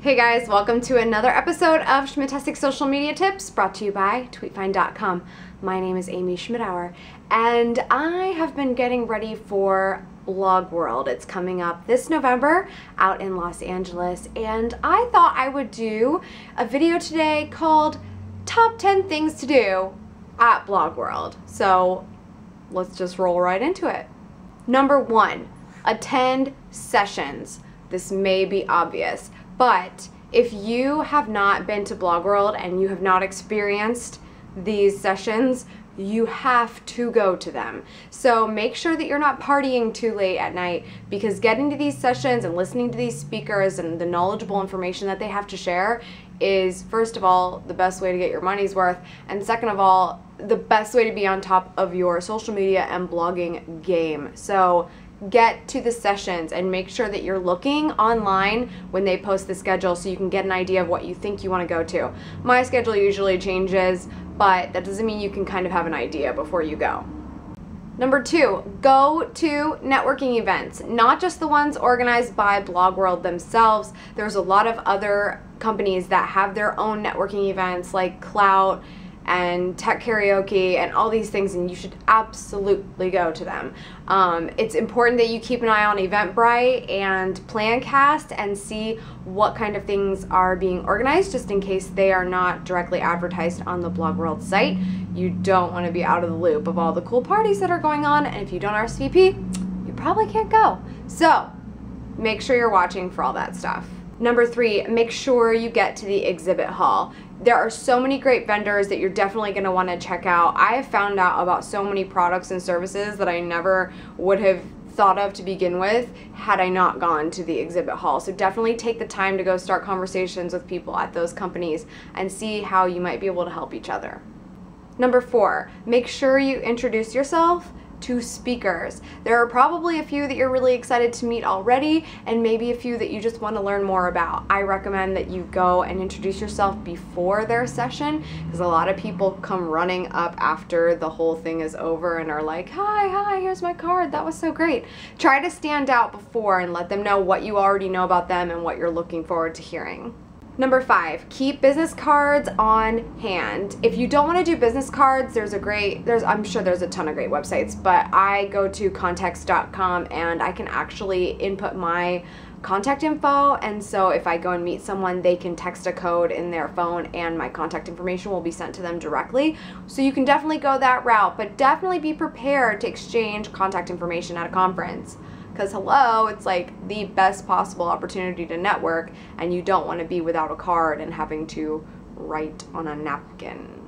Hey guys, welcome to another episode of Schmidtastic Social Media Tips brought to you by Tweetfind.com. My name is Amy Schmidauer and I have been getting ready for BlogWorld. It's coming up this November out in Los Angeles, and I thought I would do a video today called Top 10 Things to Do at BlogWorld. So let's just roll right into it. Number 1, attend sessions. This may be obvious, but if you have not been to BlogWorld and you have not experienced these sessions, you have to go to them. So make sure that you're not partying too late at night, because getting to these sessions and listening to these speakers and the knowledgeable information that they have to share is, first of all, the best way to get your money's worth, and second of all, the best way to be on top of your social media and blogging game. So get to the sessions and make sure that you're looking online when they post the schedule so you can get an idea of what you think you want to go to. My schedule usually changes, but that doesn't mean you can kind of have an idea before you go. Number 2, go to networking events, not just the ones organized by BlogWorld themselves. There's a lot of other companies that have their own networking events like Clout and Tech Karaoke and all these things, and you should absolutely go to them. It's important that you keep an eye on Eventbrite and PlanCast and see what kind of things are being organized, just in case they are not directly advertised on the BlogWorld site. You don't want to be out of the loop of all the cool parties that are going on, and if you don't RSVP, you probably can't go. So make sure you're watching for all that stuff. Number 3, make sure you get to the exhibit hall. There are so many great vendors that you're definitely going to want to check out. I have found out about so many products and services that I never would have thought of to begin with had I not gone to the exhibit hall. So definitely take the time to go start conversations with people at those companies and see how you might be able to help each other. Number 4, make sure you introduce yourself to speakers. There are probably a few that you're really excited to meet already, and maybe a few that you just want to learn more about. I recommend that you go and introduce yourself before their session, because a lot of people come running up after the whole thing is over and are like, hi, here's my card, that was so great. Try to stand out before and let them know what you already know about them and what you're looking forward to hearing. Number 5, keep business cards on hand. If you don't want to do business cards, I'm sure there's a ton of great websites, but I go to context.com and I can actually input my contact info, and so if I go and meet someone, they can text a code in their phone and my contact information will be sent to them directly. So you can definitely go that route, but definitely be prepared to exchange contact information at a conference. Because hello, it's like the best possible opportunity to network, and you don't want to be without a card and having to write on a napkin.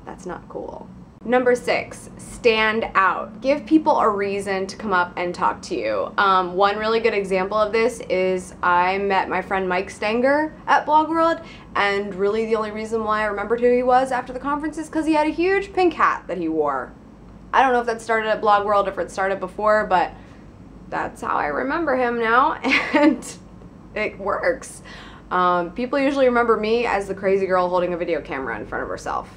That's not cool. Number 6, stand out. Give people a reason to come up and talk to you. One really good example of this is I met my friend Mike Stenger at BlogWorld, and really the only reason why I remembered who he was after the conference is because he had a huge pink hat that he wore. I don't know if that started at BlogWorld or if it started before, but that's how I remember him now, and it works. People usually remember me as the crazy girl holding a video camera in front of herself.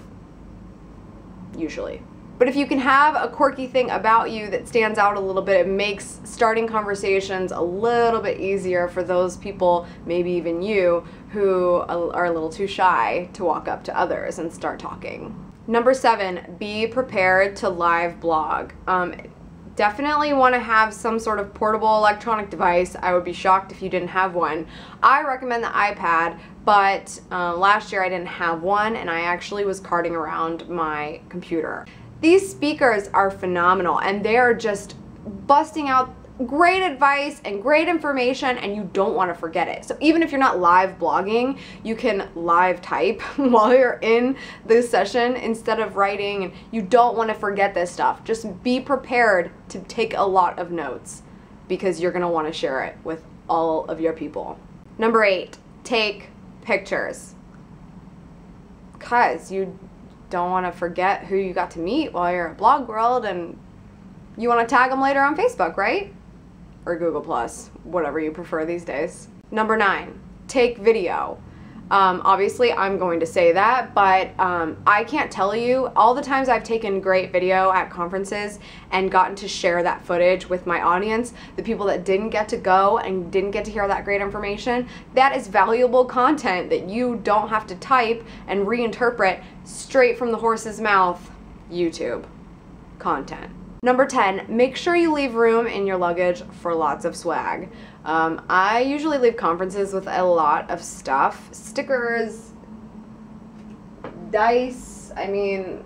Usually. But if you can have a quirky thing about you that stands out a little bit, it makes starting conversations a little bit easier for those people, maybe even you, who are a little too shy to walk up to others and start talking. Number 7, be prepared to live blog. Definitely want to have some sort of portable electronic device. I would be shocked if you didn't have one. I recommend the iPad, but last year I didn't have one, and I actually was carting around my computer. These speakers are phenomenal, and they are just busting out great advice and great information, and you don't want to forget it. So even if you're not live blogging, you can live type while you're in the session instead of writing, and you don't want to forget this stuff. Just be prepared to take a lot of notes, because you're going to want to share it with all of your people. Number 8, take pictures, because you don't want to forget who you got to meet while you're at BlogWorld, and you want to tag them later on Facebook, right? Or Google+, whatever you prefer these days. Number 9, take video. Obviously, I'm going to say that, but I can't tell you all the times I've taken great video at conferences and gotten to share that footage with my audience, the people that didn't get to go and didn't get to hear that great information. That is valuable content that you don't have to type and reinterpret straight from the horse's mouth. YouTube content. Number 10, make sure you leave room in your luggage for lots of swag. I usually leave conferences with a lot of stuff. Stickers, dice, I mean,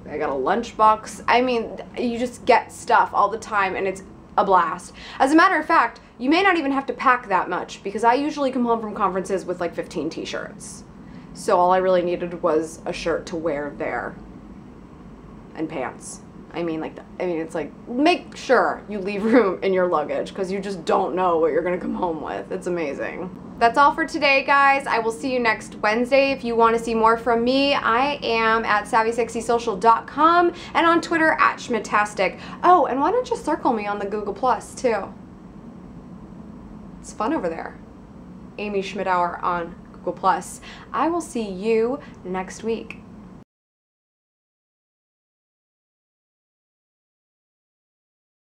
I got a lunchbox. I mean, you just get stuff all the time and it's a blast. As a matter of fact, you may not even have to pack that much because I usually come home from conferences with like 15 t-shirts. So all I really needed was a shirt to wear there and pants. It's like, make sure you leave room in your luggage because you just don't know what you're gonna come home with. It's amazing. That's all for today, guys. I will see you next Wednesday. If you want to see more from me, I am at SavvySexySocial.com and on Twitter at Schmitastic. Oh, and why don't you circle me on the Google Plus too? It's fun over there. Amy Schmidauer on Google Plus. I will see you next week.